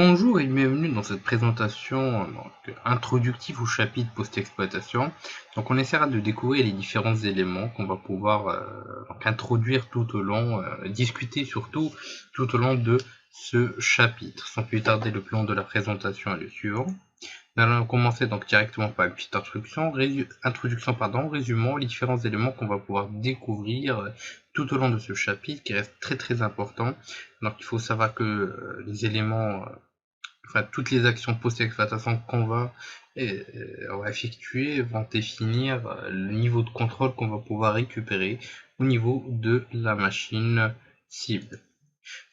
Bonjour et bienvenue dans cette présentation introductive au chapitre post-exploitation. Donc on essaiera de découvrir les différents éléments qu'on va pouvoir introduire tout au long, discuter surtout tout au long de ce chapitre. Sans plus tarder, le plan de la présentation est le suivant. Nous allons commencer donc directement par une petite introduction, résumant les différents éléments qu'on va pouvoir découvrir tout au long de ce chapitre qui reste très important. Donc il faut savoir que les éléments toutes les actions post-exploitation qu'on va effectuer vont définir le niveau de contrôle qu'on va pouvoir récupérer au niveau de la machine cible.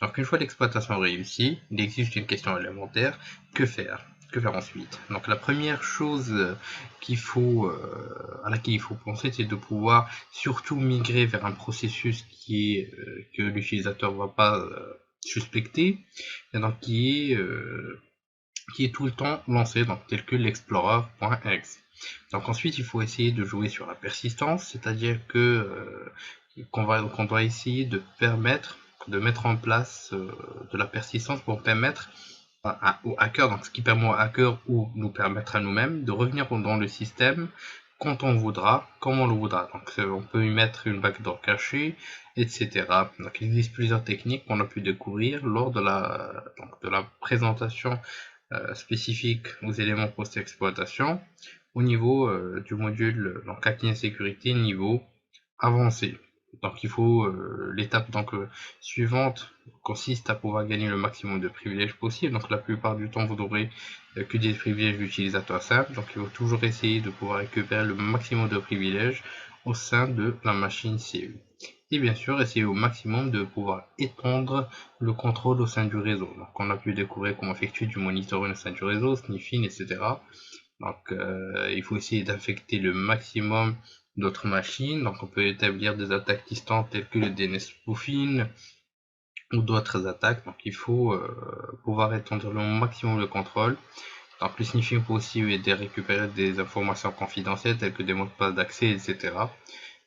Donc une fois l'exploitation réussie, il existe une question élémentaire, que faire? Que faire ensuite? Donc la première chose à laquelle il faut penser, c'est de pouvoir surtout migrer vers un processus que l'utilisateur ne va pas suspecter, et donc qui est tout le temps lancé, donc tel que l'explorer.exe. Donc ensuite, il faut essayer de jouer sur la persistance, c'est-à-dire qu'on doit essayer de mettre en place de la persistance pour permettre au hacker, donc ce qui permet au hacker ou nous permettre à nous-mêmes de revenir dans le système quand on voudra, comme on le voudra. Donc on peut y mettre une backdoor cachée, etc. Donc il existe plusieurs techniques qu'on a pu découvrir lors de la présentation spécifique aux éléments post-exploitation au niveau du module donc Hackings Sécurité niveau avancé. Donc il faut l'étape suivante consiste à pouvoir gagner le maximum de privilèges possible. Donc la plupart du temps vous n'aurez que des privilèges d'utilisateur simple. Donc il faut toujours essayer de pouvoir récupérer le maximum de privilèges au sein de la machine cible. Et bien sûr, essayer au maximum de pouvoir étendre le contrôle au sein du réseau. Donc on a pu découvrir comment effectuer du monitoring au sein du réseau, sniffing, etc. Donc il faut essayer d'affecter le maximum d'autres machines. Donc on peut établir des attaques distantes telles que le DNS spoofing ou d'autres attaques. Donc il faut pouvoir étendre le maximum le contrôle. Donc le sniffing peut aussi aider à récupérer des informations confidentielles telles que des mots de passe d'accès, etc.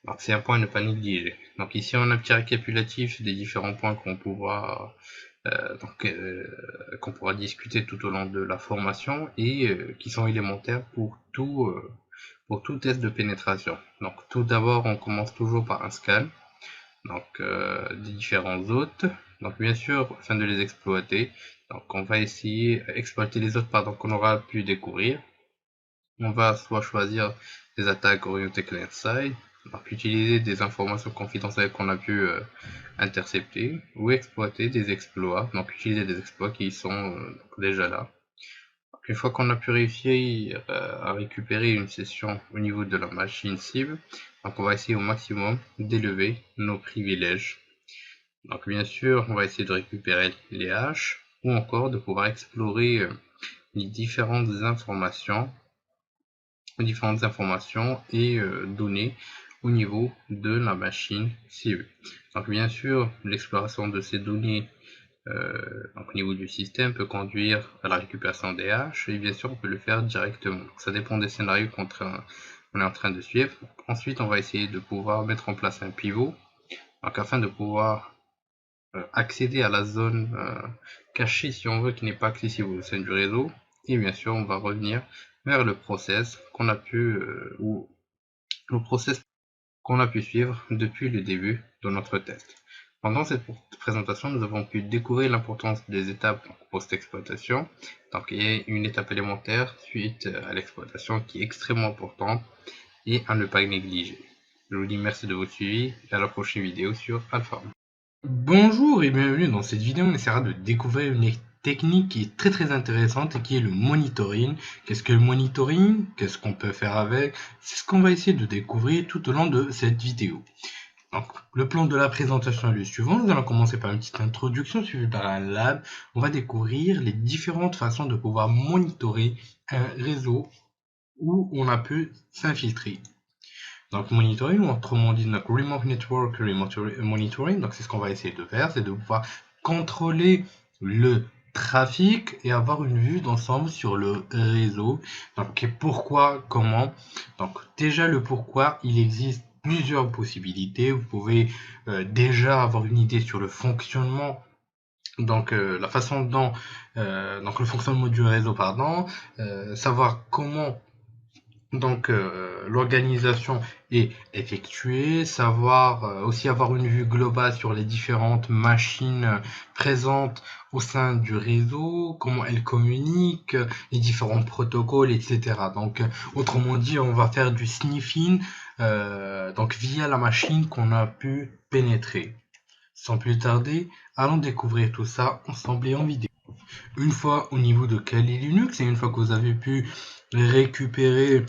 Donc c'est un point à ne pas négliger. Donc ici on a un petit récapitulatif des différents points qu'on pourra discuter tout au long de la formation et qui sont élémentaires pour tout test de pénétration. Donc tout d'abord on commence toujours par un scan des différents hôtes. Donc bien sûr, afin de les exploiter, donc on va essayer d'exploiter les hôtes qu'on aura pu découvrir. On va soit choisir des attaques orientées client-side, donc utiliser des informations confidentielles qu'on a pu intercepter, ou exploiter des exploits, donc utiliser des exploits qui sont déjà là. Donc, une fois qu'on a pu réussir à récupérer une session au niveau de la machine cible, donc on va essayer au maximum d'élever nos privilèges. Donc bien sûr, on va essayer de récupérer les haches, ou encore de pouvoir explorer les différentes informations et données au niveau de la machine cible. Donc bien sûr, l'exploration de ces données au niveau du système peut conduire à la récupération des haches et bien sûr on peut le faire directement. Donc, ça dépend des scénarios qu'on est en train de suivre. Donc, ensuite on va essayer de pouvoir mettre en place un pivot afin de pouvoir accéder à la zone cachée si on veut qui n'est pas accessible au sein du réseau. Et bien sûr on va revenir vers le process qu'on a pu suivre depuis le début de notre test. Pendant cette présentation, nous avons pu découvrir l'importance des étapes post-exploitation. Donc il y a une étape élémentaire suite à l'exploitation qui est extrêmement importante et à ne pas négliger. Je vous dis merci de votre suivi et à la prochaine vidéo sur Alpha. Bonjour et bienvenue dans cette vidéo. On essaiera de découvrir une technique qui est très intéressante et qui est le monitoring. Qu'est-ce que le monitoring? Qu'est-ce qu'on peut faire avec? C'est ce qu'on va essayer de découvrir tout au long de cette vidéo. Donc, le plan de la présentation est le suivant. Nous allons commencer par une petite introduction suivie par un lab. On va découvrir les différentes façons de pouvoir monitorer un réseau où on a pu s'infiltrer. Donc monitoring, ou autrement dit donc remote network monitoring, donc c'est ce qu'on va essayer de faire, c'est de pouvoir contrôler le trafic et avoir une vue d'ensemble sur le réseau. Donc pourquoi, comment. Donc déjà le pourquoi, il existe plusieurs possibilités. Vous pouvez déjà avoir une idée sur le fonctionnement Donc la façon dont donc le fonctionnement du réseau, pardon, savoir comment donc l'organisation est effectuée, savoir aussi avoir une vue globale sur les différentes machines présentes au sein du réseau, comment elles communiquent, les différents protocoles, etc. Donc autrement dit, on va faire du sniffing donc via la machine qu'on a pu pénétrer. Sans plus tarder, allons découvrir tout ça ensemble et en vidéo. Une fois au niveau de Kali Linux et une fois que vous avez pu récupérer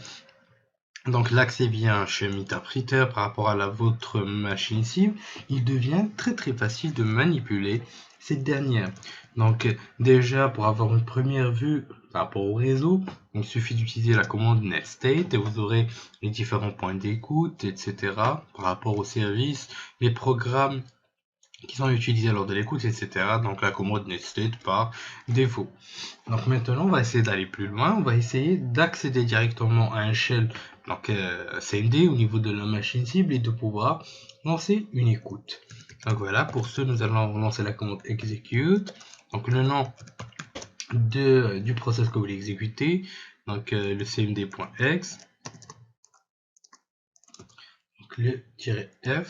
donc l'accès via un chemin interpréteur par rapport à votre machine cible, il devient très facile de manipuler cette dernière. Donc déjà pour avoir une première vue par rapport au réseau, il suffit d'utiliser la commande netstate et vous aurez les différents points d'écoute, etc. par rapport au service, les programmes qui sont utilisés lors de l'écoute, etc. Donc la commande netstate par défaut. Donc maintenant, on va essayer d'aller plus loin. On va essayer d'accéder directement à un shell donc CMD au niveau de la machine cible et de pouvoir lancer une écoute. Donc voilà, pour ce, nous allons lancer la commande execute. Donc le nom du process que vous voulez exécuter, donc le cmd.exe, donc le -f.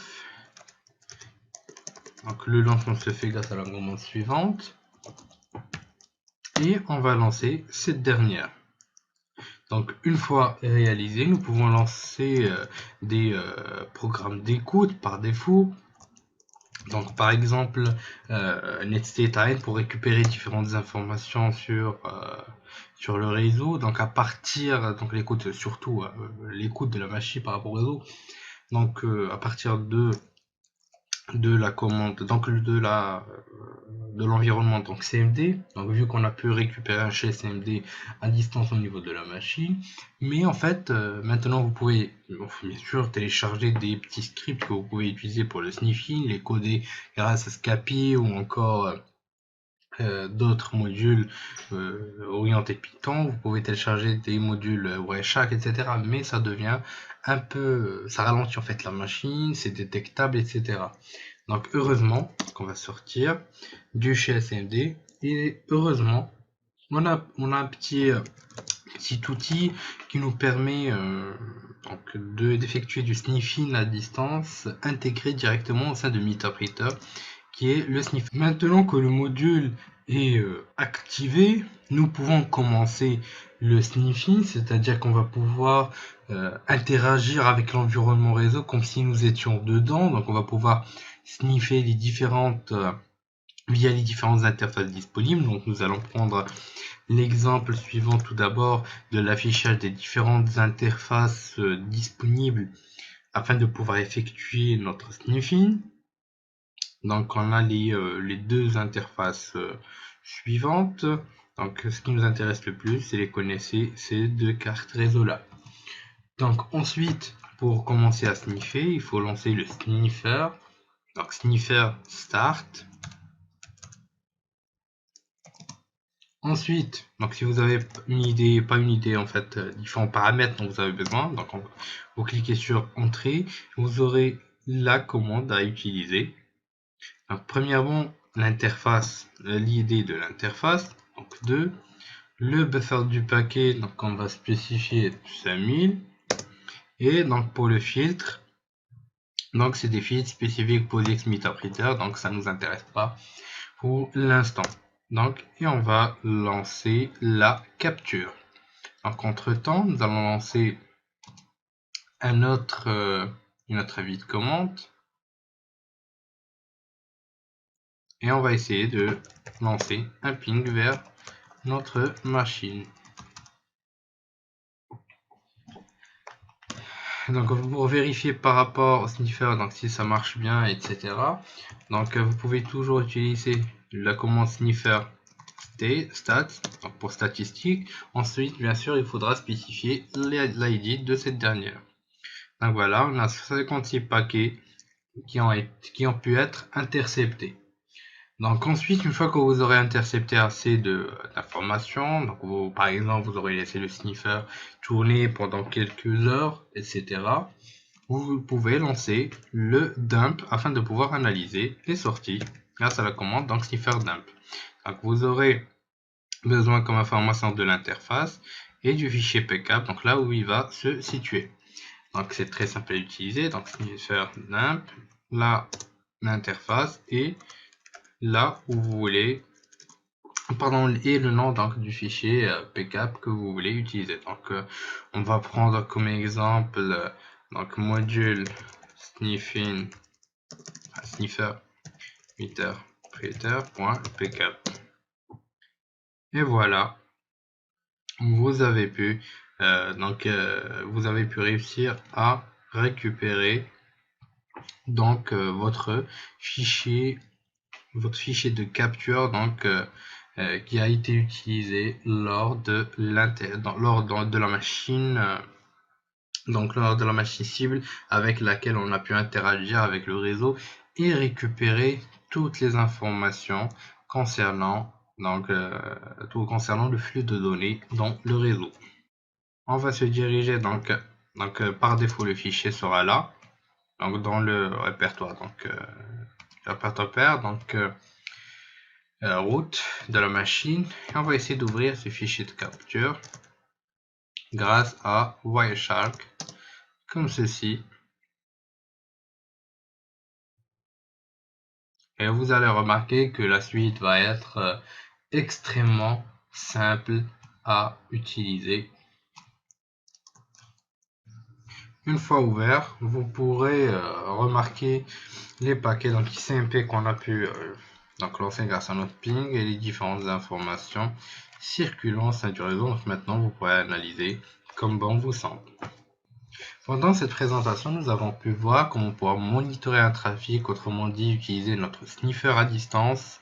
Donc le lancement se fait grâce à la commande suivante. Et on va lancer cette dernière. Donc une fois réalisé, nous pouvons lancer des programmes d'écoute par défaut. Donc par exemple netstate pour récupérer différentes informations sur le réseau. Donc à partir donc l'écoute surtout l'écoute de la machine par rapport au réseau. Donc à partir de la commande donc de l'environnement donc CMD, donc vu qu'on a pu récupérer un shell CMD à distance au niveau de la machine, mais en fait maintenant vous pouvez bien sûr télécharger des petits scripts que vous pouvez utiliser pour le sniffing, les coder grâce à Scapy ou encore d'autres modules orientés Python. Vous pouvez télécharger des modules Wireshark, etc. Mais ça devient un peu, ça ralentit en fait la machine, c'est détectable, etc. Donc heureusement qu'on va sortir du shell CMD et heureusement on a un petit outil qui nous permet d'effectuer du sniffing à distance intégré directement au sein de Meterpreter qui est le sniff. Maintenant que le module est activé, nous pouvons commencer le sniffing, c'est-à-dire qu'on va pouvoir interagir avec l'environnement réseau comme si nous étions dedans. Donc on va pouvoir sniffer les différentes via les différentes interfaces disponibles. Donc nous allons prendre l'exemple suivant tout d'abord de l'affichage des différentes interfaces disponibles afin de pouvoir effectuer notre sniffing. Donc on a les deux interfaces suivantes. Donc ce qui nous intéresse le plus, c'est les connaisser ces deux cartes réseau là. Donc ensuite, pour commencer à sniffer, il faut lancer le sniffer. Donc sniffer start. Ensuite, donc si vous avez pas une idée en fait, différents paramètres dont vous avez besoin, donc vous cliquez sur entrée, vous aurez la commande à utiliser. Donc, premièrement, l'interface, l'ID de l'interface, donc 2, le buffer du paquet, donc on va spécifier 5000, et donc pour le filtre, donc c'est des filtres spécifiques pour l'X-Meterpreter, donc ça nous intéresse pas pour l'instant. Donc, et on va lancer la capture. Donc, entre temps, nous allons lancer une autre avis de commande. Et on va essayer de lancer un ping vers notre machine. Donc pour vérifier par rapport au sniffer, donc si ça marche bien, etc. Donc vous pouvez toujours utiliser la commande sniffer stats donc pour statistiques. Ensuite, bien sûr, il faudra spécifier l'ID de cette dernière. Donc voilà, on a 56 paquets qui ont pu être interceptés. Donc ensuite, une fois que vous aurez intercepté assez d'informations, donc par exemple vous aurez laissé le sniffer tourner pendant quelques heures, etc. Vous pouvez lancer le dump afin de pouvoir analyser les sorties grâce à la commande donc sniffer dump. Donc vous aurez besoin comme information de l'interface et du fichier pcap, donc là où il va se situer. Donc c'est très simple à utiliser, donc sniffer dump, là l'interface et là où vous voulez, pardon, et le nom donc du fichier pcap que vous voulez utiliser. Donc on va prendre comme exemple donc module sniffing sniffer interpreter.pcap. Et voilà, vous avez pu vous avez pu réussir à récupérer donc votre fichier de capture donc qui a été utilisé lors de la machine lors de la machine cible avec laquelle on a pu interagir avec le réseau et récupérer toutes les informations concernant le flux de données dans le réseau. On va se diriger donc par défaut le fichier sera là, donc dans le répertoire route de la machine, et on va essayer d'ouvrir ce fichier de capture grâce à Wireshark comme ceci, et vous allez remarquer que la suite va être extrêmement simple à utiliser. Une fois ouvert, vous pourrez remarquer les paquets donc ICMP qu'on a pu lancer grâce à notre ping et les différentes informations circulant au sein du réseau. Donc maintenant, vous pourrez analyser comme bon vous semble. Pendant cette présentation, nous avons pu voir comment pouvoir monitorer un trafic, autrement dit utiliser notre sniffer à distance.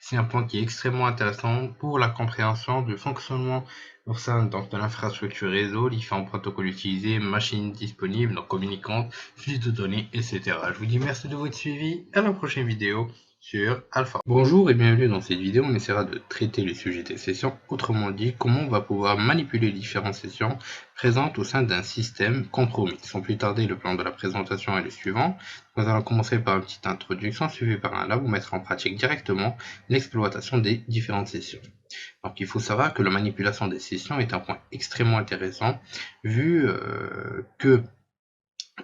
C'est un point qui est extrêmement intéressant pour la compréhension du fonctionnement au sein de l'infrastructure réseau, différents protocoles utilisés, machines disponibles, donc communicantes, flux de données, etc. Je vous dis merci de votre suivi, à la prochaine vidéo sur Alpha. Bonjour et bienvenue dans cette vidéo, on essaiera de traiter le sujet des sessions, autrement dit, comment on va pouvoir manipuler les différentes sessions présentes au sein d'un système compromis. Sans plus tarder, le plan de la présentation est le suivant. Nous allons commencer par une petite introduction suivie par un lab où mettre en pratique directement l'exploitation des différentes sessions. Donc il faut savoir que la manipulation des sessions est un point extrêmement intéressant vu que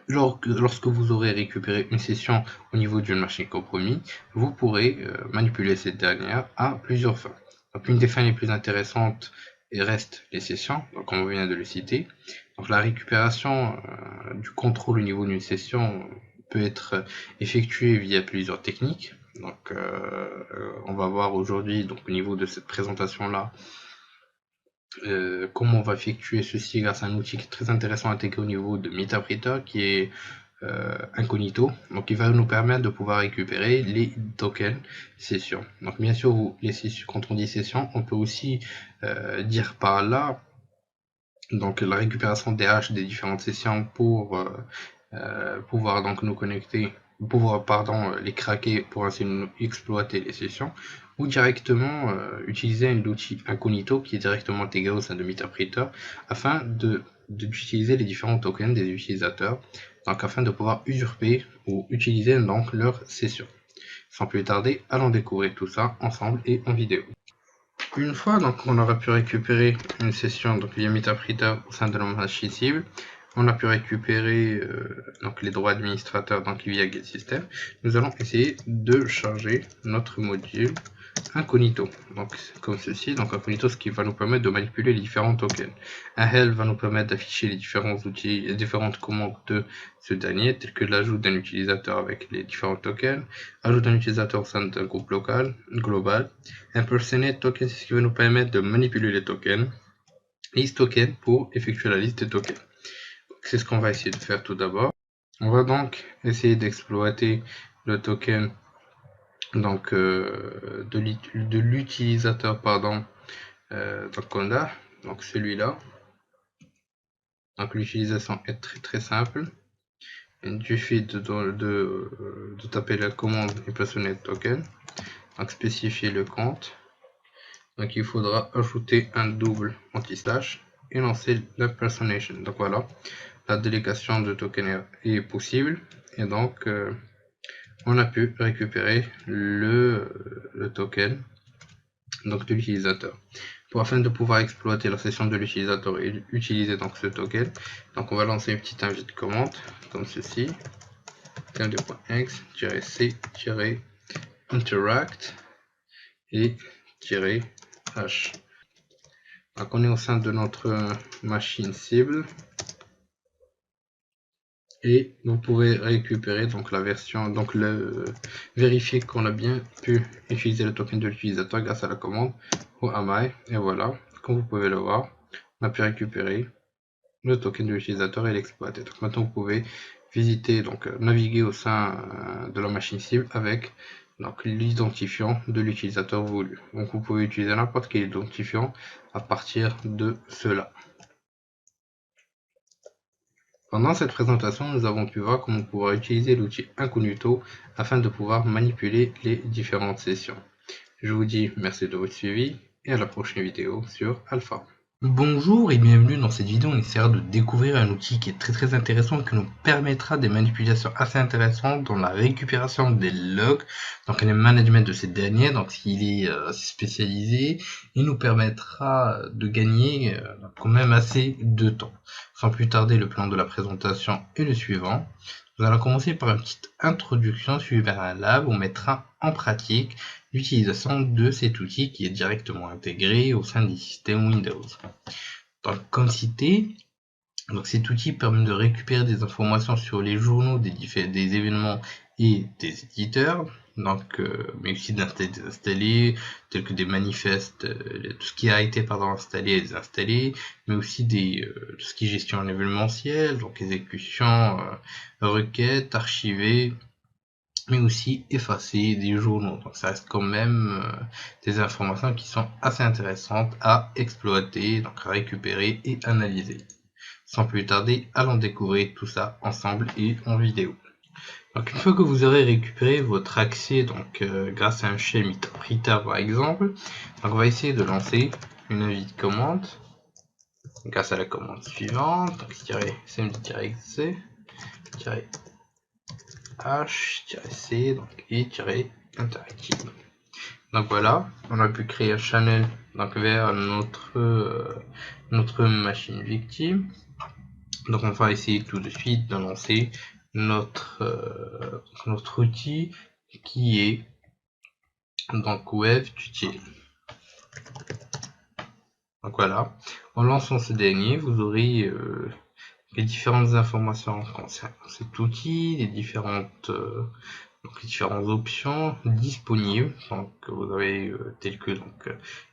lorsque vous aurez récupéré une session au niveau d'une machine compromis, vous pourrez manipuler cette dernière à plusieurs fins. Donc une des fins les plus intéressantes reste les sessions, donc comme on vient de le citer. Donc la récupération du contrôle au niveau d'une session peut être effectuée via plusieurs techniques. Donc on va voir aujourd'hui, donc au niveau de cette présentation là, comment on va effectuer ceci grâce à un outil qui est très intéressant à intégrer au niveau de Meterpreter qui est incognito, donc il va nous permettre de pouvoir récupérer les tokens sessions. Donc bien sûr, les sessions, quand on dit session, on peut aussi dire par là donc la récupération des hashes des différentes sessions pour pouvoir donc nous connecter, les craquer pour ainsi nous exploiter les sessions, ou directement utiliser l'outil incognito qui est directement intégré au sein de Meterpreter afin d'utiliser les différents tokens des utilisateurs, donc afin de pouvoir usurper ou utiliser donc leur session. Sans plus tarder, allons découvrir tout ça ensemble et en vidéo. Une fois donc on aura pu récupérer une session donc via Meterpreter au sein de la machine cible, on a pu récupérer donc les droits administrateurs donc via GetSystem. Nous allons essayer de charger notre module incognito, donc comme ceci. Donc incognito, ce qui va nous permettre de manipuler les différents tokens. Un help va nous permettre d'afficher les différents outils, les différentes commandes de ce dernier, telles que l'ajout d'un utilisateur avec les différents tokens, ajout d'un utilisateur au sein d'un groupe local, global. Impersonate token, c'est ce qui va nous permettre de manipuler les tokens. List token pour effectuer la liste des tokens. C'est ce qu'on va essayer de faire tout d'abord. On va donc essayer d'exploiter le token donc de l'utilisateur donc on a donc celui-là. Donc l'utilisation est très simple. Il suffit de taper la commande impersonate token, donc spécifier le compte. Donc il faudra ajouter un double anti-slash et lancer l'impersonation. Donc voilà, la délégation de token est possible, et donc on a pu récupérer le token donc de l'utilisateur. Afin de pouvoir exploiter la session de l'utilisateur et utiliser donc ce token, donc on va lancer une petite invite commande comme ceci, -c-interact et -h. Donc on est au sein de notre machine cible et vous pouvez récupérer donc la version, donc vérifier qu'on a bien pu utiliser le token de l'utilisateur grâce à la commande whoami, et voilà, comme vous pouvez le voir, on a pu récupérer le token de l'utilisateur et l'exploiter. Donc maintenant vous pouvez visiter, donc naviguer au sein de la machine cible avec donc l'identifiant de l'utilisateur voulu. Donc vous pouvez utiliser n'importe quel identifiant à partir de cela. Pendant cette présentation, nous avons pu voir comment pouvoir utiliser l'outil Incognito afin de pouvoir manipuler les différentes sessions. Je vous dis merci de votre suivi et à la prochaine vidéo sur Alpha. Bonjour et bienvenue dans cette vidéo. On essaiera de découvrir un outil qui est très intéressant, qui nous permettra des manipulations assez intéressantes dans la récupération des logs, donc le management de ces derniers. Donc il est spécialisé, il nous permettra de gagner quand même assez de temps. Sans plus tarder, le plan de la présentation est le suivant. Nous allons commencer par une petite introduction suivie par un lab où on mettra en pratique l'utilisation de cet outil qui est directement intégré au sein du système Windows. Donc, comme cité, donc cet outil permet de récupérer des informations sur les journaux des événements et des éditeurs, donc, mais aussi d'installer, désinstaller, tels que des manifestes, tout ce qui a été installé et désinstallé, mais aussi tout ce qui est gestion événementielle, donc exécution, requêtes, archiver, mais aussi effacer des journaux. Donc ça reste quand même des informations qui sont assez intéressantes à exploiter, donc à récupérer et analyser. Sans plus tarder, allons découvrir tout ça ensemble et en vidéo. Donc une fois que vous aurez récupéré votre accès, donc grâce à un shell interpreter par exemple, donc on va essayer de lancer une invite commande grâce à la commande suivante, donc -cmd-exe -h-c donc, et -interactive. Donc voilà, on a pu créer un channel donc vers notre machine victime. Donc on va essayer tout de suite de lancer notre outil qui est donc webtutil. Donc voilà, en lançant ce dernier, vous aurez les différentes informations concernant cet outil, les différentes options disponibles. Donc vous avez tel que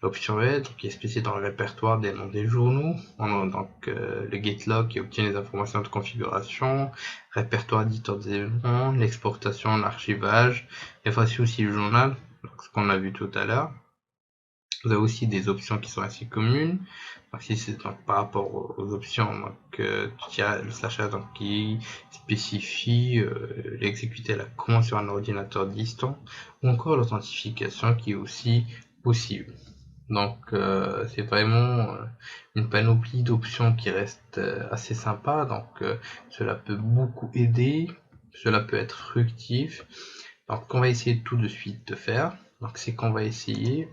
l'option aide qui est spécialisée dans le répertoire des noms des journaux, donc le getlog qui obtient les informations de configuration, répertoire éditeur des événements, l'exportation, l'archivage, et voici aussi le journal, donc ce qu'on a vu tout à l'heure. Vous avez aussi des options qui sont assez communes. Donc, si c'est par rapport aux options, donc il y a le /a donc qui spécifie l'exécuter la commande sur un ordinateur distant, ou encore l'authentification qui est aussi possible. Donc c'est vraiment une panoplie d'options qui reste assez sympa. Donc cela peut beaucoup aider, cela peut être fructif. Donc ce qu'on va essayer tout de suite de faire, donc c'est qu'on va essayer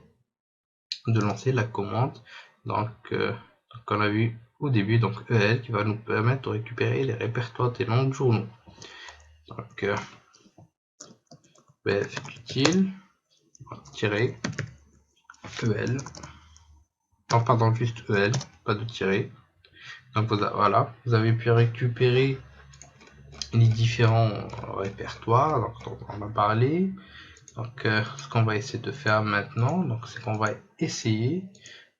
de lancer la commande donc qu'on a vu au début, donc EL qui va nous permettre de récupérer les répertoires des noms de journaux. Donc webtutil -EL, non pardon, juste EL, pas de tiret. Donc voilà, vous avez pu récupérer les différents répertoires dont on a parlé. Donc ce qu'on va essayer de faire maintenant, donc c'est qu'on va essayer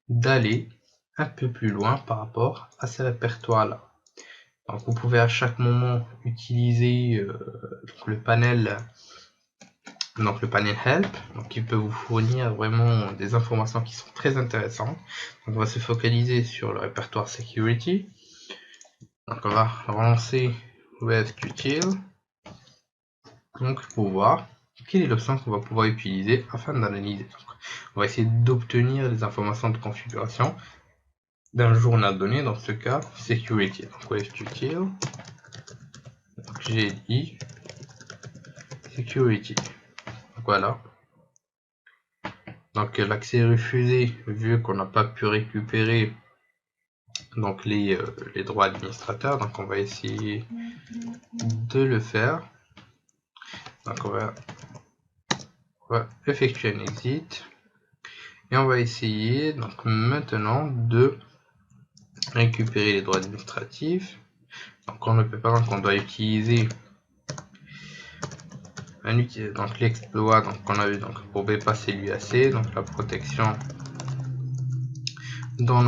d'aller un peu plus loin par rapport à ces répertoires là. Donc vous pouvez à chaque moment utiliser le panel help, donc qui peut vous fournir vraiment des informations qui sont très intéressantes. Donc on va se focaliser sur le répertoire security. Donc on va relancer webtutil donc pour voir quelle est l'option qu'on va pouvoir utiliser afin d'analyser. On va essayer d'obtenir les informations de configuration d'un journal donné, dans ce cas security. Donc webtutil GLI security. Voilà. Donc l'accès est refusé vu qu'on n'a pas pu récupérer donc les droits administrateurs. Donc on va essayer de le faire. Donc on va effectuer un exit et on va essayer donc maintenant de récupérer les droits administratifs. Donc on ne peut pas, donc on doit utiliser donc l'exploit donc qu'on a eu donc pour bypasser l'UAC, donc la protection dont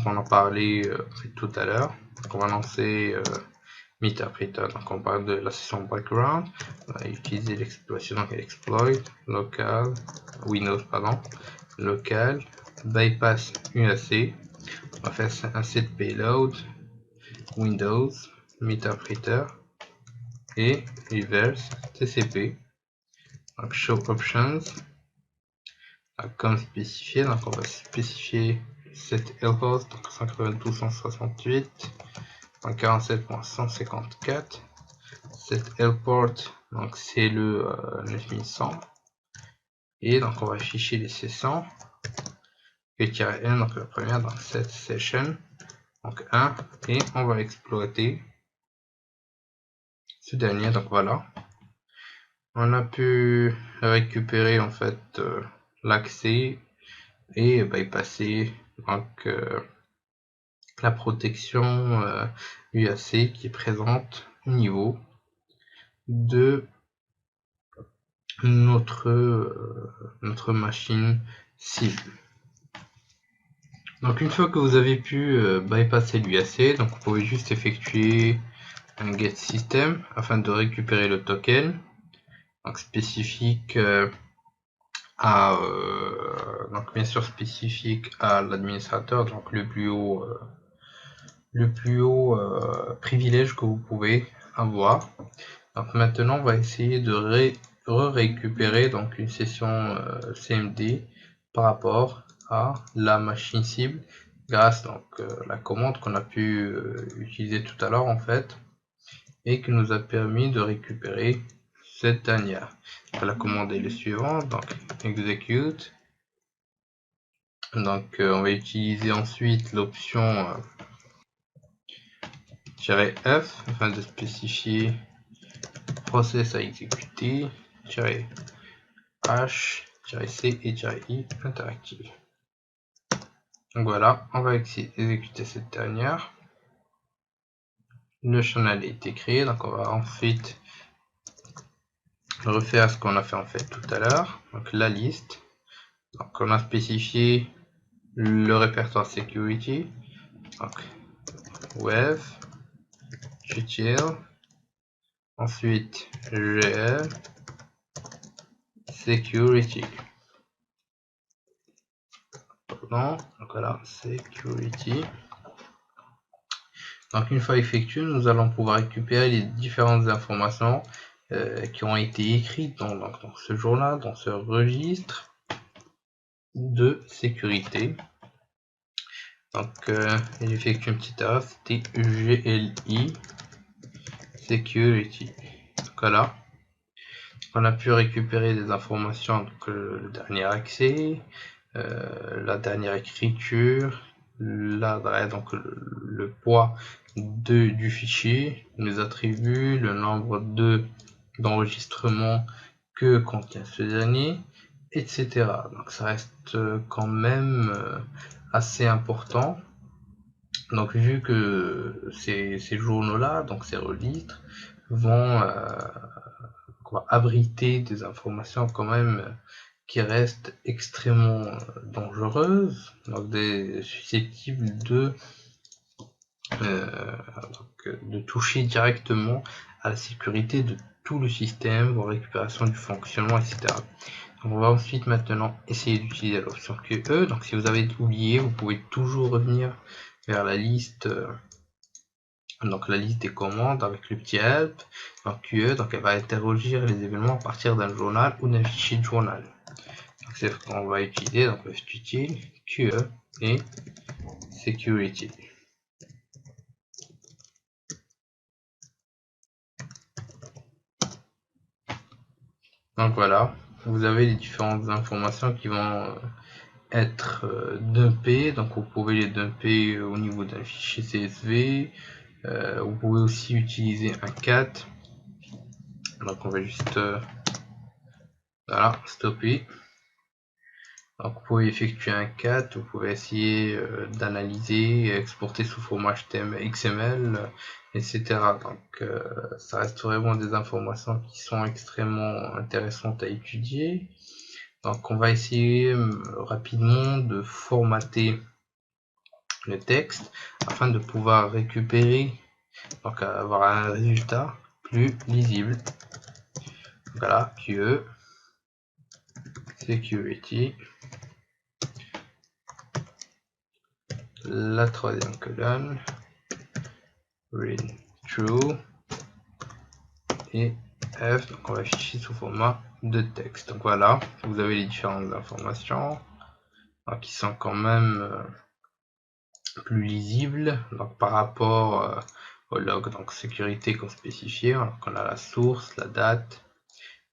on a parlé tout à l'heure. Donc on va lancer Meterpreter, donc on parle de la session background, on va utiliser l'exploitation, donc exploit local Windows pardon local bypass UAC, on va faire un set payload Windows Meterpreter et reverse TCP, donc show options, donc comme spécifié, donc on va spécifier cette lhost, donc 192.168.47.154, cette lport, donc c'est le 9100, et donc on va afficher les sessions, -1, donc la première, donc cette session, donc 1, et on va exploiter ce dernier, donc voilà. On a pu récupérer en fait l'accès et bypasser donc la protection UAC qui est présente au niveau de notre machine cible. Donc une fois que vous avez pu bypasser l'UAC, donc vous pouvez juste effectuer un get system afin de récupérer le token, donc spécifique donc bien sûr spécifique à l'administrateur, donc le plus haut privilège que vous pouvez avoir. Donc maintenant on va essayer de récupérer donc une session CMD par rapport à la machine cible grâce donc la commande qu'on a pu utiliser tout à l'heure en fait et qui nous a permis de récupérer cette dernière. Donc, la commande est le suivant, donc execute. Donc on va utiliser ensuite l'option -F afin de spécifier process à exécuter, -H, -C et -I interactive. Donc voilà, on va exécuter cette dernière. Le channel a été créé, donc on va ensuite refaire ce qu'on a fait en fait tout à l'heure. Donc la liste. Donc on a spécifié le répertoire security. Donc web, util, ensuite gl, security. Donc voilà, security. Donc une fois effectué, nous allons pouvoir récupérer les différentes informations qui ont été écrites dans ce journal, dans ce registre de sécurité. Donc j'effectue une petite erreur, c'était GLI security. Donc voilà, on a pu récupérer des informations, donc le dernier accès, la dernière écriture, l'adresse, donc le poids du fichier, les attributs, le nombre d'enregistrements que contient ce dernier, etc. Donc ça reste quand même assez important. Donc vu que ces journaux-là, donc ces registres, vont abriter des informations quand même qui restent extrêmement dangereuses, donc susceptibles de toucher directement à la sécurité de tout le système, voire récupération du fonctionnement, etc. Donc on va ensuite maintenant essayer d'utiliser l'option QE. Donc si vous avez oublié, vous pouvez toujours revenir vers la liste donc la liste des commandes avec le petit help. Donc QE, donc elle va interroger les événements à partir d'un journal ou d'un fichier de journal. C'est ce qu'on va utiliser, donc util QE et security. Donc voilà, vous avez les différentes informations qui vont être dumpées. Donc vous pouvez les dumper au niveau d'un fichier CSV. Vous pouvez aussi utiliser un cat. Donc on va juste voilà, stopper. Donc vous pouvez effectuer un cat, vous pouvez essayer d'analyser, exporter sous format HTML, XML, etc. Donc ça reste vraiment des informations qui sont extrêmement intéressantes à étudier. Donc on va essayer rapidement de formater le texte afin de pouvoir récupérer, donc avoir un résultat plus lisible. Voilà, QE, Security, la troisième colonne, read true et F, donc on va afficher sous format de texte. Donc voilà, vous avez les différentes informations donc, qui sont quand même plus lisibles donc, par rapport au log, donc sécurité qu'on spécifiait. Donc on a la source, la date,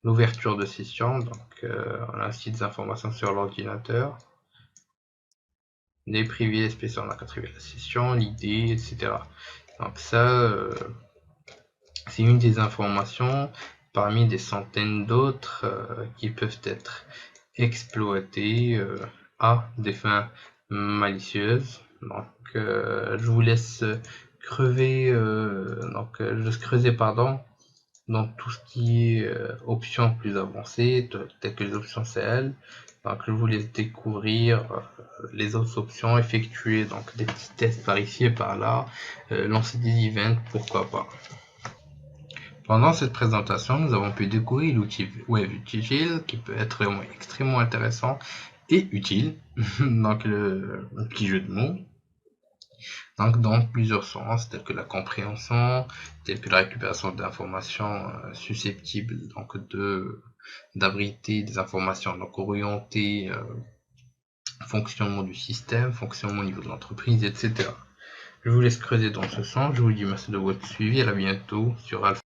l'ouverture de session, donc on a aussi des informations sur l'ordinateur, les privés spéciaux, on a attribué la session, l'idée, etc. Donc ça, c'est une des informations parmi des centaines d'autres qui peuvent être exploitées à des fins malicieuses. Donc je vous laisse crever, je laisse creuser pardon, dans tout ce qui est options plus avancées, telles que les options CL. Donc je vous laisse découvrir les autres options, effectuer donc des petits tests par ici et par là, lancer des events, pourquoi pas. Pendant cette présentation, nous avons pu découvrir l'outil Web Utile qui peut être vraiment extrêmement intéressant et utile, donc le petit jeu de mots, donc dans plusieurs sens, tels que la compréhension, tels que la récupération d'informations susceptibles donc d'abriter des informations donc orientées fonctionnement du système, fonctionnement au niveau de l'entreprise, etc. Je vous laisse creuser dans ce sens. Je vous dis merci de votre suivi. À bientôt sur Alpha.